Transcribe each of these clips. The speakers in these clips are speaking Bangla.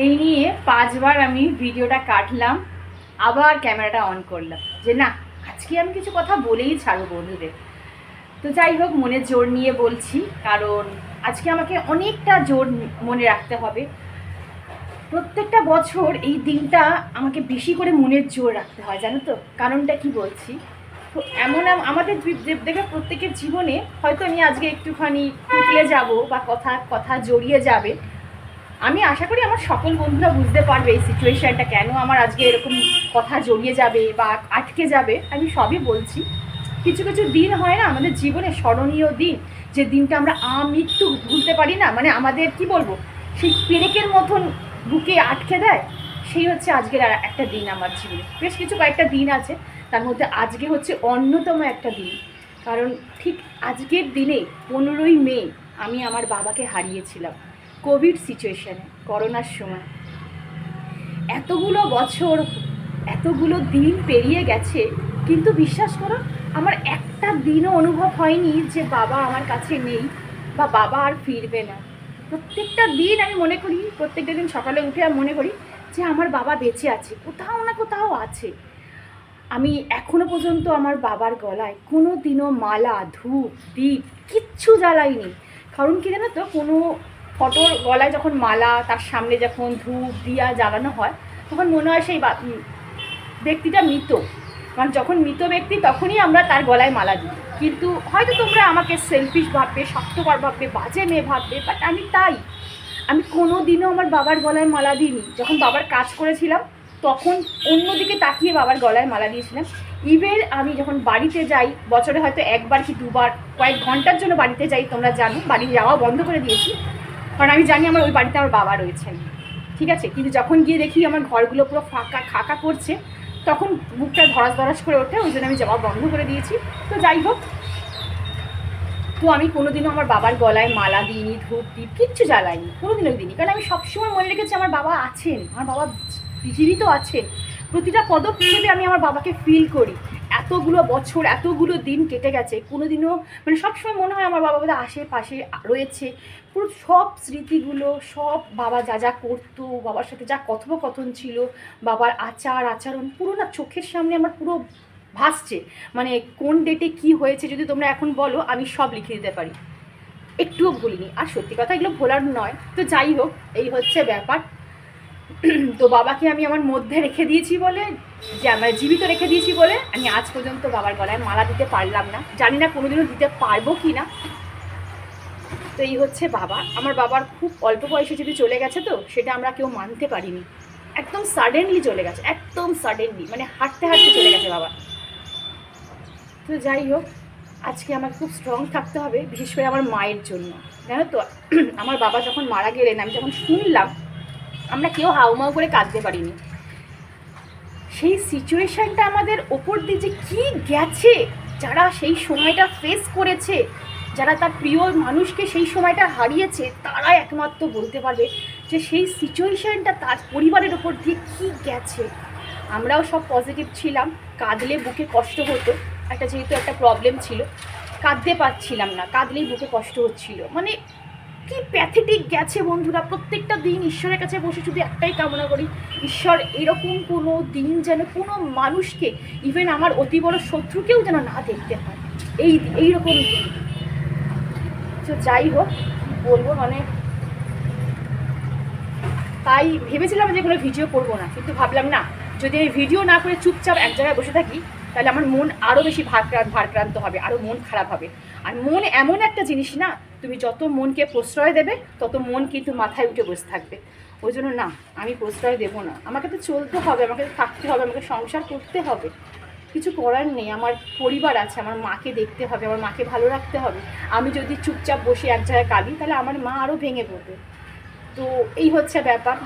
এই নিয়ে 5বার আমি ভিডিওটা কাটলাম, আবার ক্যামেরাটা অন করলাম যে না, আজকে আমি কিছু কথা বলেই ছাড়বো বন্ধুদের। তো যাই হোক, মনের জোর নিয়ে বলছি, কারণ আজকে আমাকে অনেকটা জোর মনে রাখতে হবে। প্রত্যেকটা বছর এই দিনটা আমাকে বেশি করে মনের জোর রাখতে হয়, জানো তো কারণটা কি বলছি। তো এমন আমাদের দেখবে প্রত্যেকের জীবনে হয়তো আমি আজকে একটুখানি টুকলে যাব বা কথা কথা জড়িয়ে যাবে। আমি আশা করি আমার সকল বন্ধুরা বুঝতে পারবে এই সিচুয়েশানটা কেন আমার আজকে এরকম কথা জড়িয়ে যাবে বা আটকে যাবে। আমি সবই বলছি। কিছু কিছু দিন হয় না আমাদের জীবনে, স্মরণীয় দিন, যে দিনটা আমরা আমৃত্যু ভুলতে পারি না, মানে আমাদের কি বলবো, সেই পেরেকের মতন বুকে আটকে দেয়। সেই হচ্ছে আজকের একটা দিন আমার জীবনে। বেশ কিছু কয়েকটা দিন আছে, তার মধ্যে আজকে হচ্ছে অন্যতম একটা দিন। কারণ ঠিক আজকের দিনে 15ই মে আমি আমার বাবাকে হারিয়েছিলাম কোভিড সিচুয়েশানে, করোনার সময়। এতগুলো বছর, এতগুলো দিন পেরিয়ে গেছে, কিন্তু বিশ্বাস করো আমার একটা দিনও অনুভব হয়নি যে বাবা আমার কাছে নেই বা বাবা আর ফিরবে না। প্রত্যেকটা দিন আমি মনে করি, প্রত্যেকটা দিন সকালে উঠে আমি মনে করি যে আমার বাবা বেঁচে আছে, কোথাও না কোথাও আছে। আমি এখনো পর্যন্ত আমার বাবার গলায় কোনো দিনও মালা, ধূপ, দীপ কিচ্ছু জ্বালাইনি। কারণ কি জানো তো, কোনো ফটোর গলায় যখন মালা, তার সামনে যখন ধূপ দিয়া জ্বালানো হয়, তখন মনে হয় সেই ব্যক্তিটা মৃত। কারণ যখন মৃত ব্যক্তি তখনই আমরা তার গলায় মালা দিই। কিন্তু হয়তো তোমরা আমাকে সেলফিশ ভাববে, স্বার্থপর ভাববে, বাজে মেয়ে ভাববে, বাট আমি কোনো দিনও আমার বাবার গলায় মালা দিইনি। যখন বাবার কাজ করেছিলাম তখন অন্যদিকে তাকিয়ে বাবার গলায় মালা দিয়েছিলাম। ইভেন আমি যখন বাড়িতে যাই, বছরে হয়তো একবার কি দুবার, কয়েক ঘন্টার জন্য বাড়িতে যাই, তোমরা জানো বাড়ি যাওয়া বন্ধ করে দিয়েছি, কারণ আমি জানি আমার ওই বাড়িতে আমার বাবা রয়েছেন, ঠিক আছে। কিন্তু যখন গিয়ে দেখি আমার ঘরগুলো পুরো ফাঁকা খাকা করছে, তখন বুকটা ধরাস ধরাস করে ওঠে, ওই জন্য আমি যাওয়া বন্ধ করে দিয়েছি। তো যাই হোক, তো আমি কোনোদিনও আমার বাবার গলায় মালা দিইনি, ধূপ দীপ কিচ্ছু জ্বালাইনি, কোনোদিনও দিইনি। কারণ আমি সবসময় মনে রেখেছি আমার বাবা আছেন, আমার বাবা পৃথিবীতে আছেন। প্রতিটা পদক্ষেপে আমি আমার বাবাকে ফিল করি। এতগুলো বছর, এতগুলো দিন কেটে গেছে, কোনোদিনও মানে সবসময় মনে হয় আমার বাবা বোধহয় আশেপাশে রয়েছে। পুরো সব স্মৃতিগুলো, সব বাবা যা যা করতো, বাবার সাথে যা কথোপকথন ছিল, বাবার আচার আচরণ পুরো না চোখের সামনে আমার পুরো ভাসছে। মানে কোন ডেটে কি হয়েছে যদি তোমরা এখন বলো, আমি সব লিখে দিতে পারি, একটুও ভুলিনি। আর সত্যি কথা এগুলো ভোলার নয়। তো যাই হোক, এই হচ্ছে ব্যাপার। তো বাবাকে আমি আমার মধ্যে রেখে দিয়েছি বলে, যে আমার জীবিত রেখে দিয়েছি বলে আমি আজ পর্যন্ত বাবার গলায় মালা দিতে পারলাম না। জানি না কোনোদিনও দিতে পারবো কি না। তো এই হচ্ছে বাবা। আমার বাবার খুব অল্প বয়সে যদি চলে গেছে, তো সেটা আমরা কেউ মানতে পারিনি। একদম সাডেনলি চলে গেছে, একদম সাডেনলি, মানে হাঁটতে হাঁটতে চলে গেছে বাবা। তো যাই হোক, আজকে আমার খুব স্ট্রং থাকতে হবে, বিশেষ করে আমার মায়ের জন্য। জানো তো, আমার বাবা যখন মারা গেলেন, আমি যখন শুনলাম, আমরা কেউ হাউমাউ করে কাঁদতে পারিনি। সেই সিচুয়েশানটা আমাদের ওপর দিয়ে যে কী গেছে, যারা সেই সময়টা ফেস করেছে, যারা তার প্রিয় মানুষকে সেই সময়টা হারিয়েছে, তারা একমাত্র বলতে পারবে যে সেই সিচুয়েশানটা তার পরিবারের ওপর দিয়ে কী গেছে। আমরাও সব পজিটিভ ছিলাম, কাঁদলে বুকে কষ্ট হতো, যেহেতু একটা প্রবলেম ছিল, কাঁদতে পারছিলাম না, কাঁদলেই বুকে কষ্ট হচ্ছিল। মানে কি প্যাথেটিক গেছে বন্ধুরা। প্রত্যেকটা দিন ঈশ্বরের কাছে বসে শুধু একটাই কামনা করি, ঈশ্বর এরকম কোনো দিন যেন কোনো মানুষকে, ইভেন আমার অতি বড় শত্রুকেও যেন না দেখতে হয়, এইরকম দিন। তো যাই হোক, বলবো মানে, তাই ভেবেছিলাম যে কোনো ভিডিও করবো না, কিন্তু ভাবলাম না, যদি আমি ভিডিও না করে চুপচাপ এক জায়গায় বসে থাকি, তাহলে আমার মন আরও বেশি ভারক্রান্ত হবে, আরও মন খারাপ হবে। আর মন এমন একটা জিনিস না, তুমি যত মনকে প্রশ্রয় দেবে, তত মন কিন্তু মাথায় উঠে বসে থাকবে। ওই জন্য না, আমি প্রশ্রয় দেবো না। আমাকে তো চলতে হবে, আমাকে তো থাকতে হবে, আমাকে সংসার করতে হবে, কিছু করার নেই। আমার পরিবার আছে, আমার মাকে দেখতে হবে, আমার মাকে ভালো রাখতে হবে। আমি যদি চুপচাপ বসে এক জায়গায় কাঁদি, তাহলে আমার মা আরও ভেঙে পড়বে। তো এই হচ্ছে ব্যাপার।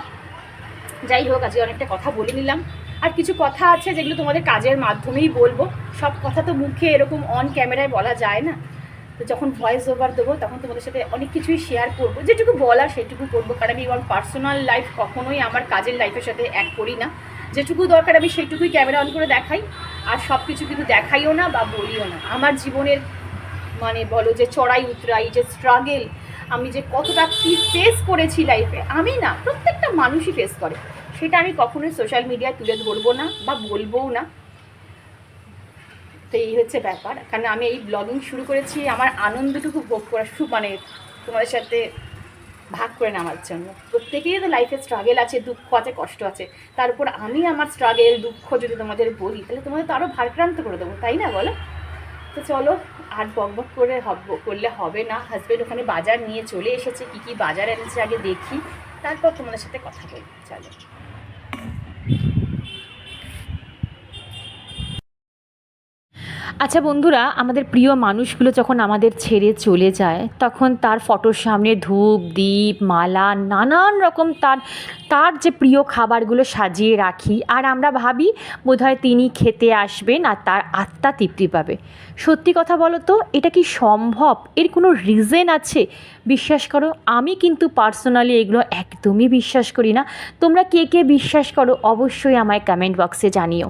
যাই হোক, আজকে অনেকটা কথা বলে নিলাম। আর কিছু কথা আছে যেগুলো তোমাদের কাজের মাধ্যমেই বলবো। সব কথা তো মুখে এরকম অন ক্যামেরায় বলা যায় না। তো যখন ভয়েস ওভার দেবো, তখন তোমাদের সাথে অনেক কিছুই শেয়ার করবো, যেটুকু বলার সেটুকু করবো। কারণ আমি আমার পার্সোনাল লাইফ কখনোই আমার কাজের লাইফের সাথে এক করি না। যেটুকু দরকার আমি সেইটুকুই ক্যামেরা অন করে দেখাই, আর সব কিছু কিন্তু দেখাইও না বা বলিও না। আমার জীবনের মানে বলো যে চড়াই উতরাই, যে স্ট্রাগেল, আমি যে কতটা কী ফেস করেছি লাইফে, আমি না, প্রত্যেকটা মানুষই ফেস করে, সেটা আমি কখনোই সোশ্যাল মিডিয়ায় তুলে ধরবো না বা বলবোও না। তো এই হচ্ছে ব্যাপার। কারণ আমি এই ব্লগিং শুরু করেছি আমার আনন্দটুকু ভোগ করা, মানে তোমাদের সাথে ভাগ করে নেওয়ার জন্য। প্রত্যেকেরই তো লাইফে স্ট্রাগেল আছে, দুঃখ আছে, কষ্ট আছে। তার উপর আমি আমার স্ট্রাগেল দুঃখ যদি তোমাদের বলি তাহলে তোমাদের তো আরও ভারক্রান্ত করে দেবো, তাই না বলো? তো চলো, আর বকবক করলে হবে না। হাজব্যান্ড ওখানে বাজার নিয়ে চলে এসেছে, কী কী বাজার এনেছে আগে দেখি, তারপর তোমাদের সাথে কথা বলি। চলো। আচ্ছা বন্ধুরা, আমাদের প্রিয় মানুষগুলো যখন আমাদের ছেড়ে চলে যায় তখন তার ফটোর সামনে ধূপ দীপ মালা নানান রকম তার যে প্রিয় খাবারগুলো সাজিয়ে রাখি, আর আমরা ভাবি বোধহয় তিনি খেতে আসবেন আর তার আত্মা তৃপ্তি পাবে। সত্যি কথা বলো তো, এটা কি সম্ভব? এর কোনো রিজন আছে? বিশ্বাস করো, আমি কিন্তু পার্সোনালি এগুলো একদমই বিশ্বাস করি না। তোমরা কে কে বিশ্বাস করো অবশ্যই আমায় কমেন্ট বক্সে জানিও।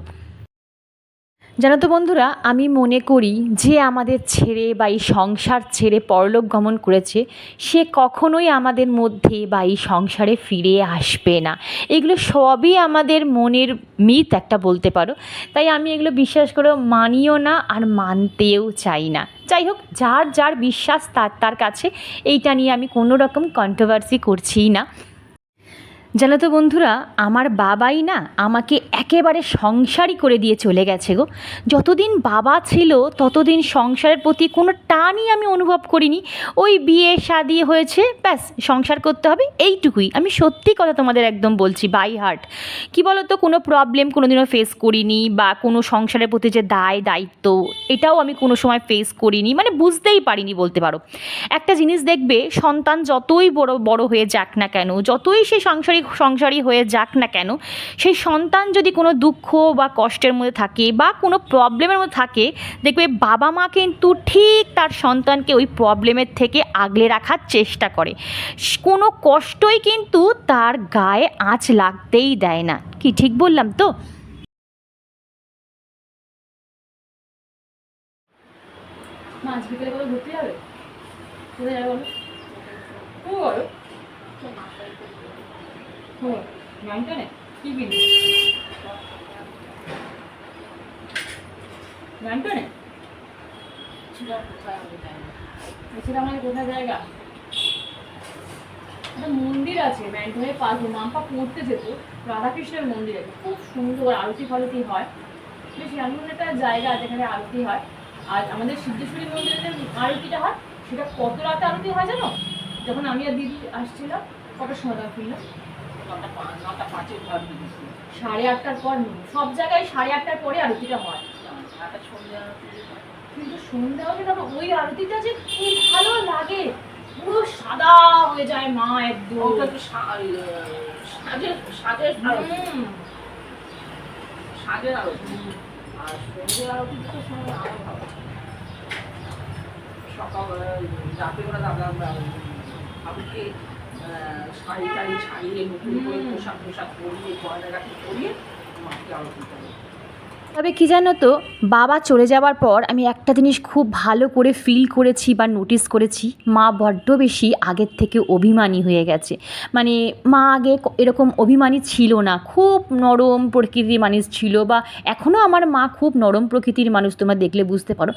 জানো তো বন্ধুরা, আমি মনে করি যে আমাদের ছেড়ে বা এই সংসার ছেড়ে পরলোক গমন করেছে সে কখনোই আমাদের মধ্যে বা এই সংসারে ফিরে আসবে না। এগুলো সবই আমাদের মনের মিথ একটা বলতে পারো। তাই আমি এগুলো বিশ্বাস করেও মানিও না আর মানতেও চাই না। যাই হোক, যার যার বিশ্বাস তার কাছে, এইটা নিয়ে আমি কোনো রকম কন্ট্রোভার্সি করছিই না। জানো তো বন্ধুরা, আমার বাবাই না আমাকে একেবারে সংসারই করে দিয়ে চলে গেছে গো। যতদিন বাবা ছিল ততদিন সংসারের প্রতি কোনো টানই আমি অনুভব করিনি। ওই বিয়ে শাদি হয়েছে, ব্যাস সংসার করতে হবে, এইটুকুই। আমি সত্যি কথা তোমাদের একদম বলছি বাই হার্ট। কী বলো তো, কোনো প্রবলেম কোনো দিনও ফেস করিনি, বা কোনো সংসারের প্রতি যে দায়িত্ব এটাও আমি কোনো সময় ফেস করিনি, মানে বুঝতেই পারিনি বলতে পারো। একটা জিনিস দেখবে, সন্তান যতই বড় হয়ে যাক না কেন, যতই সে সংসারী হয়ে যাক না কেন, সেই সন্তান যদি কোনো দুঃখ বা কষ্টের মধ্যে থাকে বা কোনো প্রবলেমের মধ্যে থাকে, দেখবে বাবা মা কিন্তু ঠিক তার সন্তানকে ওই প্রবলেমের থেকে আগলে রাখার চেষ্টা করে। কোনো কষ্টই কিন্তু তার গায়ে আঁচ লাগতেই দেয় না। কি ঠিক বললাম তো? মাছ বিকেলে করে ঘুরতে যাবে? কোথায় যাবে বলো? নাইনটানে কি কিনবে? নাইনটানে সেটা আমাদের কোথায় জায়গা? একটা মন্দির আছে ম্যান্টনের পাশে, মাম্পা পড়তে যেত, রাধাকৃষ্ণের মন্দির আছে, খুব সুন্দর আরতি ফারতি হয়। বেশ এমন একটা জায়গা যেখানে আরতি হয়। আর আমাদের সিদ্ধেশ্বরী মন্দিরে যে আরতিটা হয় সেটা কত রাতে আরতি হয় জানো? যখন আমি আর দিদি আসছিলাম, কটার সময় ফিরলাম? 8:30 পর। সব জায়গায় 8:30 পরে আরতিটা হয়, কিন্তু সন্ধ্যা হলে তখন ওই আরতিটা যে খুব ভালো লাগে, পুরো সাদা হয়ে যায় মা একদম। সাজের আরতি, আর সন্ধ্যে আরতিটা তো সময় আরো ভালো। সকাল রাতে ওরা দাদা আমাকে শাড়ি টাড়ি ছাড়িয়ে নতুন করে পোশাক পরিয়ে গয়নাগাটি পরিয়ে মাকে আরতি করে। তবে কী জানো তো, বাবা চলে যাওয়ার পর আমি একটা জিনিস খুব ভালো করে ফিল করেছি বা নোটিস করেছি, মা বড্ড বেশি আগের থেকে অভিমানী হয়ে গেছে। মানে মা আগে এরকম অভিমানী ছিল না, খুব নরম প্রকৃতির মানুষ ছিল, বা এখনও আমার মা খুব নরম প্রকৃতির মানুষ, তোমরা দেখলে বুঝতে পারো।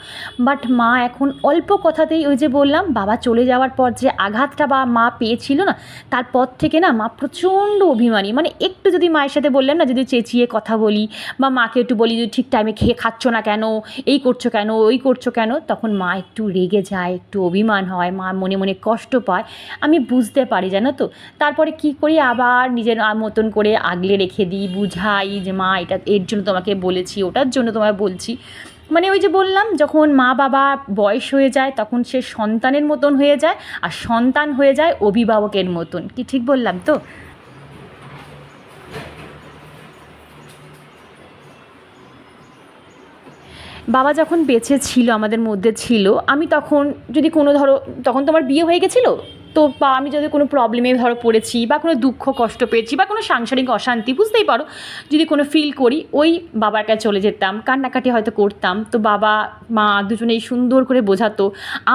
বাট মা এখন অল্প কথাতেই, ওই যে বললাম বাবা চলে যাওয়ার পর যে আঘাতটা বা মা পেয়েছিল না, তারপর থেকে না মা প্রচণ্ড অভিমানী। মানে একটু যদি মায়ের সাথে বললাম না, যদি চেঁচিয়ে কথা বলি বা মাকে একটু বলি ঠিক টাইমে খাচ্ছ না কেন, এই করছো কেন, ওই করছো কেন, তখন মা একটু রেগে যায়, একটু অভিমান হয়, মা মনে মনে কষ্ট পায়। আমি বুঝতে পারি জানো তো। তারপরে কি করি, আবার নিজের মতন করে আগলে রেখে দিই, বুঝাই যে মা এটা এর জন্য তোমাকে বলেছি, ওটার জন্য তোমায় বলছি। মানে ওই যে বললাম, যখন মা বাবা বয়স হয়ে যায় তখন সে সন্তানের মতন হয়ে যায়, আর সন্তান হয়ে যায় অভিভাবকের মতন। কি ঠিক বললাম তো? বাবা যখন বেঁচে ছিল, আমাদের মধ্যে ছিল, আমি তখন যদি কোনো ধরো, তখন তোমার বিয়ে হয়ে গেছিলো, তো বা আমি যদি কোনো প্রবলেমে ধরো পড়েছি বা কোনো দুঃখ কষ্ট পেয়েছি বা কোনো সাংসারিক অশান্তি, বুঝতেই পারো, যদি কোনো ফিল করি, ওই বাবার কাছে চলে যেতাম, কান্নাকাটি হয়তো করতাম। তো বাবা মা দুজনেই সুন্দর করে বোঝাতো।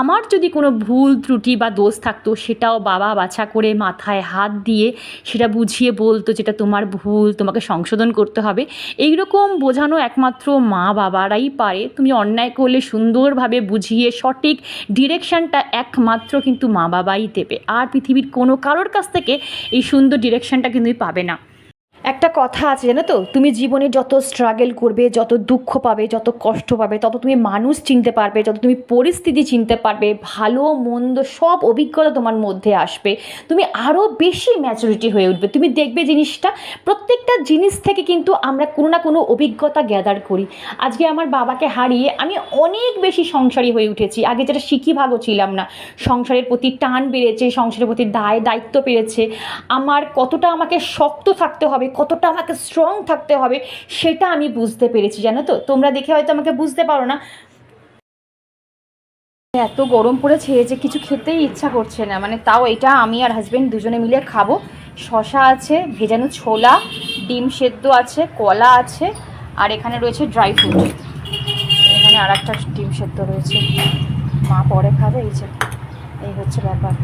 আমার যদি কোনো ভুল ত্রুটি বা দোষ থাকতো, সেটাও বাবা বাছা করে মাথায় হাত দিয়ে সেটা বুঝিয়ে বলতো, যেটা তোমার ভুল, তোমাকে সংশোধন করতে হবে। এইরকম বোঝানো একমাত্র মা বাবারাই পারে। তুমি অন্যায় করলে সুন্দরভাবে বুঝিয়ে সঠিক ডিরেকশানটা একমাত্র কিন্তু মা বাবাই দেবে। আর পৃথিবীর কোনো কারোর কাছ থেকে এই সুন্দর ডিরেকশানটা কিন্তু পাবে না। একটা কথা আছে জানো তো, তুমি জীবনে যত স্ট্রাগল করবে, যত দুঃখ পাবে, যত কষ্ট পাবে, তত তুমি মানুষ চিনতে পারবে, যত তুমি পরিস্থিতি চিনতে পারবে, ভালো মন্দ সব অভিজ্ঞতা তোমার মধ্যে আসবে, তুমি আরও বেশি ম্যাচুরিটি হয়ে উঠবে। তুমি দেখবে জিনিসটা, প্রত্যেকটা জিনিস থেকে কিন্তু আমরা কোনো না কোনো অভিজ্ঞতা গ্যাদার করি। আজকে আমার বাবাকে হারিয়ে আমি অনেক বেশি সংসারী হয়ে উঠেছি। আগে যেটা শিখিভাগও ছিলাম না, সংসারের প্রতি টান বেড়েছে, সংসারের প্রতি দায়িত্ব বেড়েছে। আমার কতটা আমাকে শক্ত থাকতে হবে, কতটা আমাকে স্ট্রং থাকতে হবে, সেটা আমি বুঝতে পেরেছি, জানো তো। তোমরা দেখে হয়তো আমাকে বুঝতে পারো না। এত গরম পড়েছে যে কিছু খেতেই ইচ্ছা করছে না, মানে তাও এটা আমি আর হাজব্যান্ড দুজনে মিলে খাবো। শশা আছে, ভেজানো ছোলা, ডিম সেদ্ধ আছে, কলা আছে, আর এখানে রয়েছে ড্রাই ফ্রুট। এখানে আর একটা ডিম সেদ্ধ রয়েছে, মা পরে খাবে। এই হচ্ছে ব্যাপার।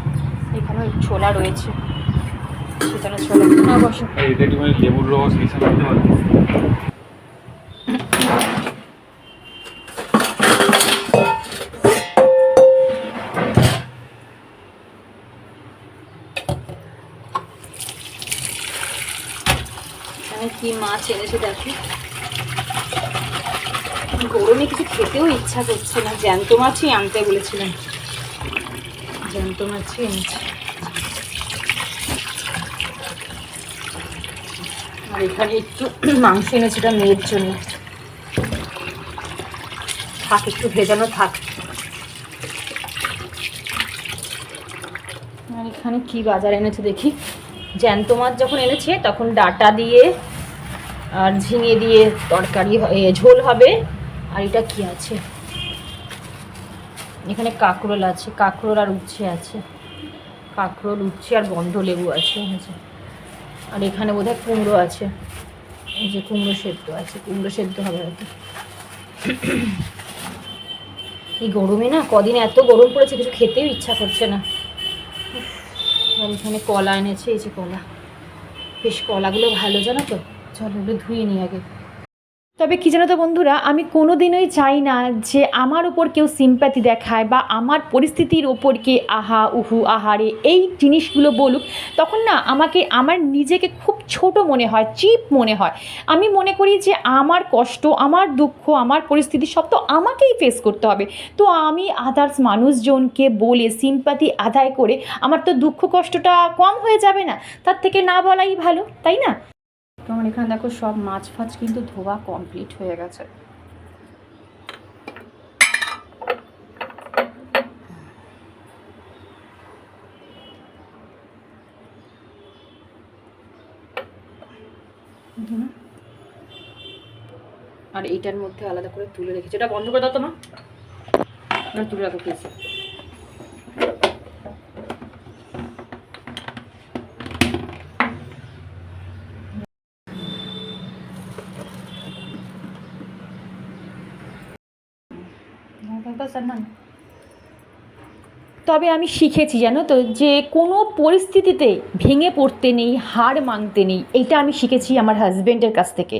এখানেও ছোলা রয়েছে, ভেজানো ছোলা। না বসো, লেবুর রস এইসব দিতে পারবো। কি মাছ এনেছে দেখি। গরমে কিছু খেতেও ইচ্ছা করছে না। জ্যান্ত মাছই আনতে বলেছিলাম, জ্যান্ত মাছই এনেছে। আর এখানে একটু মাংস এনেছে, এটা মেয়ের জন্য। থাক, একটু ভেজানো থাক। আর এখানে কি বাজার এনেছে দেখি। জ্যান্ত মাছ যখন এনেছে তখন ডাঁটা দিয়ে আর ঝিঙে দিয়ে তরকারি ঝোল হবে। আর এটা কি আছে, এখানে কাঁকরোল আছে, কাঁকরোল আর উচ্ছে আছে, কাঁকরোল উচ্ছে আর গন্ধ লেবু আছে। আর এখানে বোধহয় কুমড়ো আছে, এই যে কুমড়ো সেদ্ধ আছে, কুমড়ো সেদ্ধ হবে হয়তো। এই গরমে না, কদিনে এত গরম পড়েছে, কিছু খেতেও ইচ্ছা করছে না। আর এখানে কলা এনেছে, এই যে কলা, বেশ কলাগুলো ভালো, জানো তো। চলো ওগুলো ধুয়ে নিই আগে। তবে কী জানো তো বন্ধুরা, আমি কোনো দিনই চাই না যে আমার ওপর কেউ সিম্প্যাথি দেখায় বা আমার পরিস্থিতির ওপর কে আহা উহু আহারে এই জিনিসগুলো বলুক। তখন না আমাকে আমার নিজেকে খুব ছোট মনে হয়, চিপ মনে হয়। আমি মনে করি যে আমার কষ্ট, আমার দুঃখ, আমার পরিস্থিতি সব তো আমাকেই ফেস করতে হবে। তো আমি আদার্স মানুষজনকে বলে সিম্প্যাথি আদায় করে আমার তো দুঃখ কষ্টটা কম হয়ে যাবে না? তার থেকে না বলাই ভালো, তাই না? তো আমার এখানে দেখো সব মাছ ফাছ কিন্তু ধোয়া কমপ্লিট হয়ে গেছে। আর এইটার মধ্যে আলাদা করে তুলে রেখেছি, এটা বন্ধ করে দাও তোমার, তুলে রাখো প্লিজ। তবে আমি শিখেছি জানো তো, যে কোনো পরিস্থিতিতে ভেঙে পড়তে নেই, হার মানতে নেই। এইটা আমি শিখেছি আমার হাজব্যান্ডের কাছ থেকে।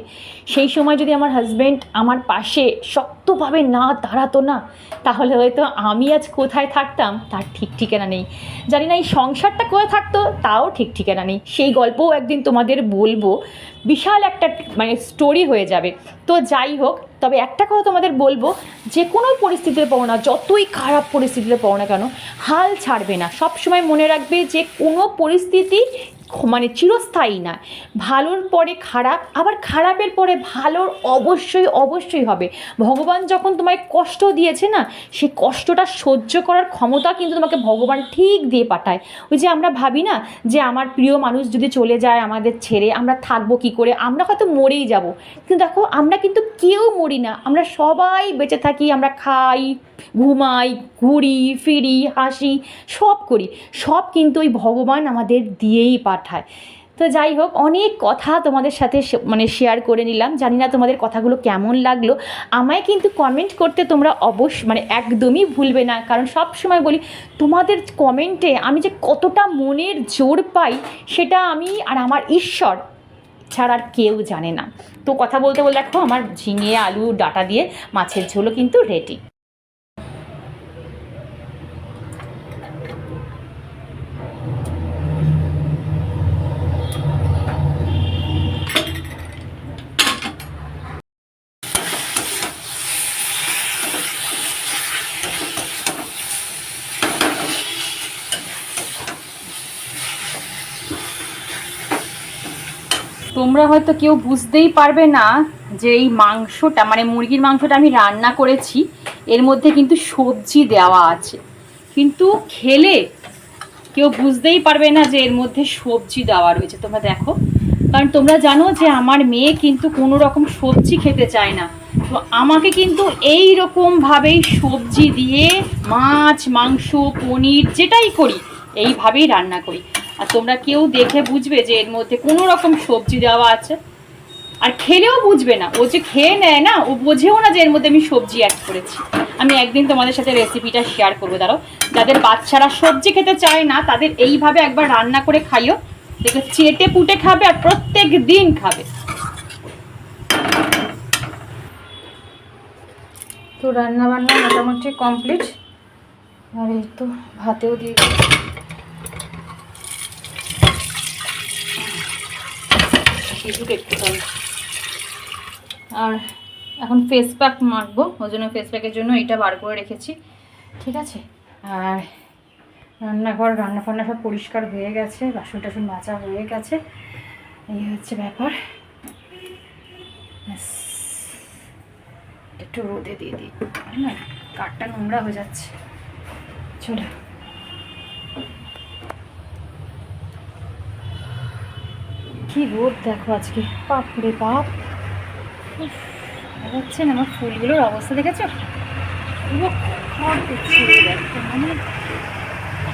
সেই সময় যদি আমার হাজব্যান্ড আমার পাশে শক্তভাবে না দাঁড়াতো না, তাহলে হয়তো আমি আজ কোথায় থাকতাম তার ঠিক ঠিকানা নেই। জানি না এই সংসারটা কোথায় থাকতো, তাও ঠিক ঠিকানা নেই। সেই গল্পও একদিন তোমাদের বলবো, বিশাল একটা মানে স্টোরি হয়ে যাবে। তো যাই হোক, তবে একটা কথা তোমাদের বলবো, যে কোনো পরিস্থিতিতে পড়ো না, যতই খারাপ পরিস্থিতিতে পড়ো না কেন, হাল ছাড়বে না। সব সময় মনে রাখবে যে কোনো পরিস্থিতি মানে চিরস্থায়ী না, ভালোর পরে খারাপ, আবার খারাপের পরে ভালোর অবশ্যই অবশ্যই হবে। ভগবান যখন তোমায় কষ্ট দিয়েছে না, সেই কষ্টটা সহ্য করার ক্ষমতা কিন্তু তোমাকে ভগবান ঠিক দিয়ে পাঠায়। ওই যে আমরা ভাবি না যে আমার প্রিয় মানুষ যদি চলে যায় আমাদের ছেড়ে, আমরা থাকবো কী করে, আমরা হয়তো মরেই যাব, কিন্তু দেখো আমরা কিন্তু কেউ মরি না, আমরা সবাই বেঁচে থাকি, আমরা খাই, ঘুমাই, ঘুরি ফিরি, হাসি, সব করি, সব কিন্তু ওই ভগবান আমাদের দিয়েই পাঠায়। তো যাই হোক, অনেক কথা তোমাদের সাথে মানে শেয়ার করে নিলাম। জানি না তোমাদের কথাগুলো কেমন লাগলো, আমায় কিন্তু কমেন্ট করতে তোমরা মানে একদমই ভুলবে না, কারণ সব সময় বলি তোমাদের কমেন্টে আমি যে কতটা মনের জোর পাই সেটা আমি আর আমার ঈশ্বর ছাড়া আর কেউ জানে না। তো কথা বলতে বলতে দেখো আমার ঝিঙে আলু ডাঁটা দিয়ে মাছের ঝোলও কিন্তু রেডি। তোমরা হয়তো কেউ বুঝতেই পারবে না যে এই মাংসটা মানে মুরগির মাংসটা আমি রান্না করেছি, এর মধ্যে কিন্তু সবজি দেওয়া আছে, কিন্তু খেলে কেউ বুঝতেই পারবে না যে এর মধ্যে সবজি দেওয়া রয়েছে। তোমরা দেখো, কারণ তোমরা জানো যে আমার মেয়ে কিন্তু কোনো রকম সবজি খেতে চায় না, তো আমাকে কিন্তু এই রকমভাবেই সবজি দিয়ে মাছ মাংস পনির যেটাই করি এইভাবেই রান্না করি। আর তোমরা কেউ দেখে বুঝবে যে এর মধ্যে কোনো রকম সবজি দেওয়া আছে, আর খেলেও বুঝবে না, ও যে খেয়ে নেয় না ও বোঝেও না যে এর মধ্যে আমি সবজি অ্যাড করেছি। আমি একদিন তোমাদের সাথে রেসিপিটা শেয়ার করবো, দাঁড়াও। যাদের বাচ্চারা সবজি খেতে চায় না তাদের এইভাবে একবার রান্না করে খাইও, দেখবে চেটে পুটে খাবে আর প্রত্যেক দিন খাবে। তো রান্না বান্না মোটামুটি কমপ্লিট, আর এই তো ভাতেও দিয়ে একটু, আর এখন ফেস প্যাক মাখবো, ওই জন্য ফেস প্যাকের জন্য এটা বার করে রেখেছি, ঠিক আছে। আর রান্নাঘর রান্না ফান্না সব পরিষ্কার হয়ে গেছে, বাসন টাসন মাজা হয়ে গেছে, এই হচ্ছে ব্যাপার। একটু রোদে দিয়ে দিই না, কাঠটা নোংরা হয়ে যাচ্ছে। চলো, কি রোদ দেখো আজকে, বাপরে বাপ। হচ্ছে না, আমার ফুলগুলোর অবস্থা দেখেছো, পুরো খড় দিচ্ছে, মানে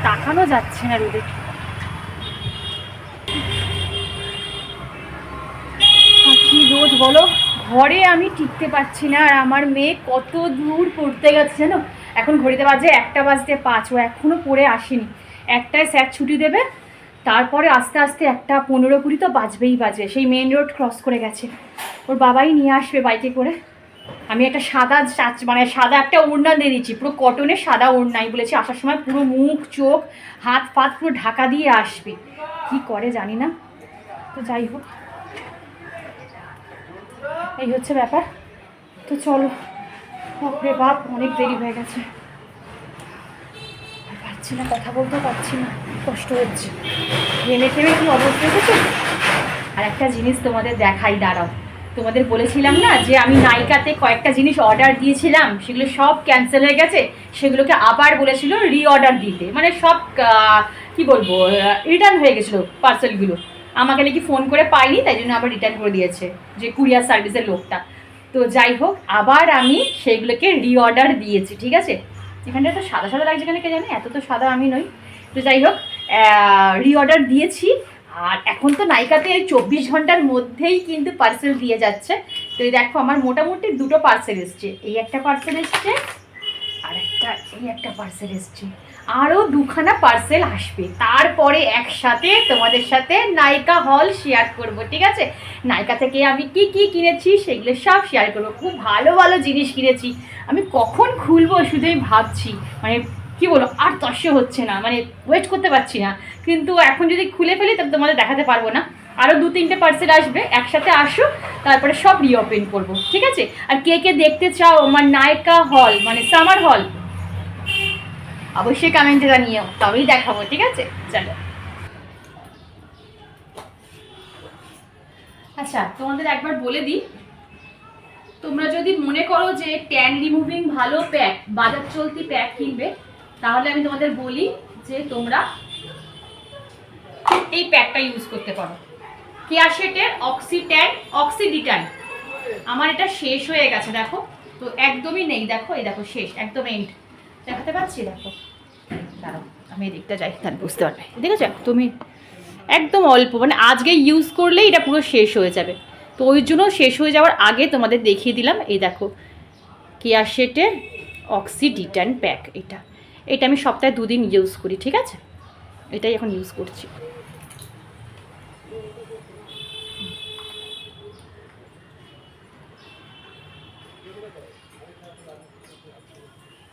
তাকানো যাচ্ছে না রোদে। কি রোদ বলো, ঘরে আমি টিকতে পারছি না। আর আমার মেয়ে কত দূর পড়তে গেছে জানো, এখন ঘড়িতে বাজে 1:05, ও এখনও পড়ে আসেনি। 1টায় স্যার ছুটি দেবে, তারপরে আস্তে আস্তে 1:15-20 তো বাজবেই বাজে। সেই মেন রোড ক্রস করে গেছে, ওর বাবাই নিয়ে আসবে বাইকে করে। আমি একটা সাদা মানে সাদা একটা ওড়না দিয়ে দিচ্ছি, পুরো কটনের সাদা ওড়নাই বলেছি, আসার সময় পুরো মুখ চোখ হাত ফাত পুরো ঢাকা দিয়ে আসবে, কি করে জানি না। তো যাই হোক, এই হচ্ছে ব্যাপার। তো চলো, বাপরে বাপ অনেক দেরি হয়ে গেছে, পারছি না, কথা বলতেও পারছি না, কষ্ট হচ্ছে, ঘেমে টেমে কি অবস্থা হয়েছে। আর একটা জিনিস তোমাদের দেখাই, দাঁড়াও। তোমাদের বলেছিলাম না যে আমি নাইকাতে কয়েকটা জিনিস অর্ডার দিয়েছিলাম, সেগুলো সব ক্যান্সেল হয়ে গেছে, সেগুলোকে আবার বলেছিল রিঅর্ডার দিতে, মানে সব কি বলবো রিটার্ন হয়ে গেছিলো পার্সেলগুলো। আমাকে নাকি ফোন করে পাইনি, তাই জন্য আবার রিটার্ন করে দিয়েছে যে কুরিয়ার সার্ভিসের লোকটা। তো যাই হোক, আবার আমি সেগুলোকে রিঅর্ডার দিয়েছি, ঠিক আছে। এখানটা তো সাদা সাদা লাগছে কেন কে জানে, এত তো সাদা আমি নই। তো যাই হোক, রিঅর্ডার দিয়েছি, আর এখন তো নাইকাতে 24 ঘন্টার মধ্যেই কিন্তু পার্সেল দিয়ে যাচ্ছে। তো এই দেখো আমার মোটামুটি 2টো পার্সেল এসছে, এই একটা পার্সেল এসছে আর এই একটা পার্সেল এসছে, আরও 2খানা পার্সেল আসবে। তারপরে একসাথে তোমাদের সাথে নাইকা হল শেয়ার করব, ঠিক আছে। নাইকা থেকে আমি কি কি কিনেছি সেগুলো সব শেয়ার করবো, খুব ভালো ভালো জিনিস কিনেছি। আমি কখন খুলবো শুধু আমি ভাবছি, মানে কি বলো, আর তস্য হচ্ছে না, মানে ওয়েট করতে পারছি না। কিন্তু এখন যদি খুলে ফেলি তবে তোমাদের দেখাতে পারবো না। আরও 2-3টে পার্সেল আসবে, একসাথে আসো, তারপরে সব রিওপেন করবো, ঠিক আছে। আর কে কে দেখতে চাও আমার নায়িকা হল মানে সামার হল, অবশ্যই কমেন্টে জানিও, তবেই দেখাবো, ঠিক আছে। চলো। আচ্ছা, তোমাদের একবার বলে দিই, তোমরা যদি মনে করো যে ট্যান রিমুভিং ভালো প্যাক, বাজার চলতি প্যাক কিনবে, তাহলে আমি তোমাদের বলি যে তোমরা এই প্যাকটা ইউজ করতে পারো। কেয়ারশেটের অক্সিডিটান। আমার এটা শেষ হয়ে গেছে, দেখো তো একদমই নেই, দেখো এই দেখো শেষ, একদম এন্ড। দেখাতে পাচ্ছি, দেখো, দাঁড়াও আমি এদিকটা যাই, তাহলে বুঝতে পারবে। দেখেছো তুমি, একদম অল্প, মানে আজকে ইউজ করলেই এটা পুরো শেষ হয়ে যাবে। তো ওই জন্য শেষ হয়ে যাওয়ার আগে তোমাদের দেখিয়ে দিলাম। এই দেখো কেয়ারশেটের অক্সিডিটান প্যাক, এটা আমি সপ্তাহে 2 দিন ইউজ করি, ঠিক আছে? এটাই এখন ইউজ করছি।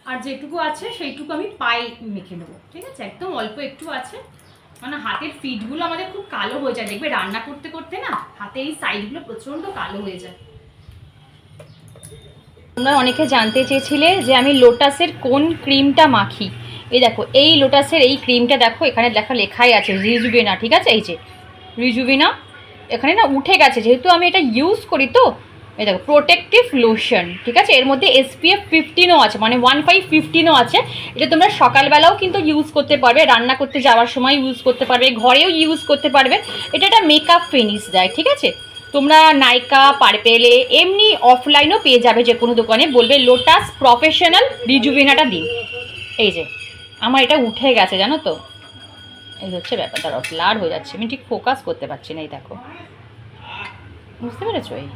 আর যেটুকু আছে সেইটুকু আমি পায়ে মেখে নেবো, ঠিক আছে? একদম অল্প একটু আছে, মানে হাতের ফিটগুলো আমাদের খুব কালো হয়ে যায়, দেখবে রান্না করতে করতে না হাতের এই সাইডগুলো প্রচণ্ড কালো হয়ে যায়। তোমরা অনেকে জানতে চেয়েছিলে যে আমি লোটাসের কোন ক্রিমটা মাখি। এই দেখো, এই লোটাসের এই ক্রিমটা দেখো, এখানে লেখাই আছে রিজুভিনা, ঠিক আছে? এই যে রিজুভিনা, এখানে না উঠে গেছে, যেহেতু আমি এটা ইউজ করি। তো এই দেখো প্রোটেক্টিভ লোশন, ঠিক আছে? এর মধ্যে SPF 15ও আছে, মানে 1515ও আছে। এটা তোমরা সকালবেলাও কিন্তু ইউজ করতে পারবে, রান্না করতে যাওয়ার সময় ইউজ করতে পারবে, ঘরেও ইউজ করতে পারবে। এটা একটা মেকআপ ফিনিশ দেয়, ঠিক আছে? তোমরা নাইকা, পার্পেলে, এমনি অফলাইনও পেয়ে যাবে, যে কোনো দোকানে বলবে লোটাস প্রফেশনাল রিজুভিনাটা দিন। এই যে আমার এটা উঠে গেছে, জানো তো? এই হচ্ছে ব্যাপারটা, ব্লার হয়ে যাচ্ছে, আমি ঠিক ফোকাস করতে পারছি না। এই দেখো, বুঝতে পেরেছো? এই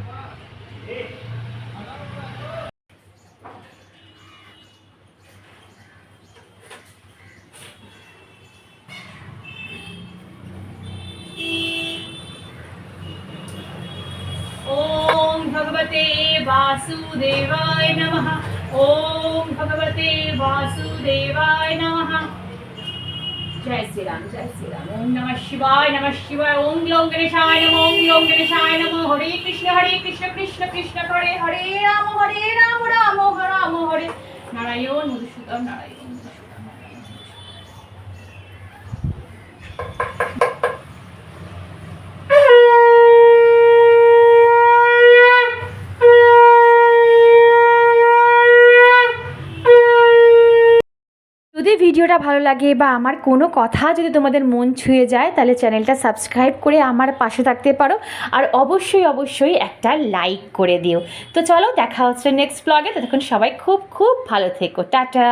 ওম ভগবতে বাসুদেবায় নমঃ। ওম ভগবতে বাসুদেবায় নমঃ। জয় শ্রীরাম, জয় শ্রীরাম। ওম নমঃ শিবায়, নমঃ শিবায়। ওম গ্লৌম গণেশায় নমঃ, ওম গ্লৌম গণেশায় নমঃ। হরে কৃষ্ণ, কৃষ্ণ কৃষ্ণ হরে হরে, রাম রাম রাম হরে। নারায়ণ মধুসূদন, নারায়ণ মধুসূদন, নারায়ণ মধুসূদন। যদি ভিডিওটা ভালো লাগে বা আমার কোনো কথা যদি তোমাদের মন ছুঁয়ে যায়, তাহলে চ্যানেলটা সাবস্ক্রাইব করে আমার পাশে থাকতে পারো। আর অবশ্যই একটা লাইক করে দিও। তো চলো, দেখা হচ্ছে নেক্সট ব্লগে। ততক্ষণ সবাই খুব খুব ভালো থেকো। টাটা।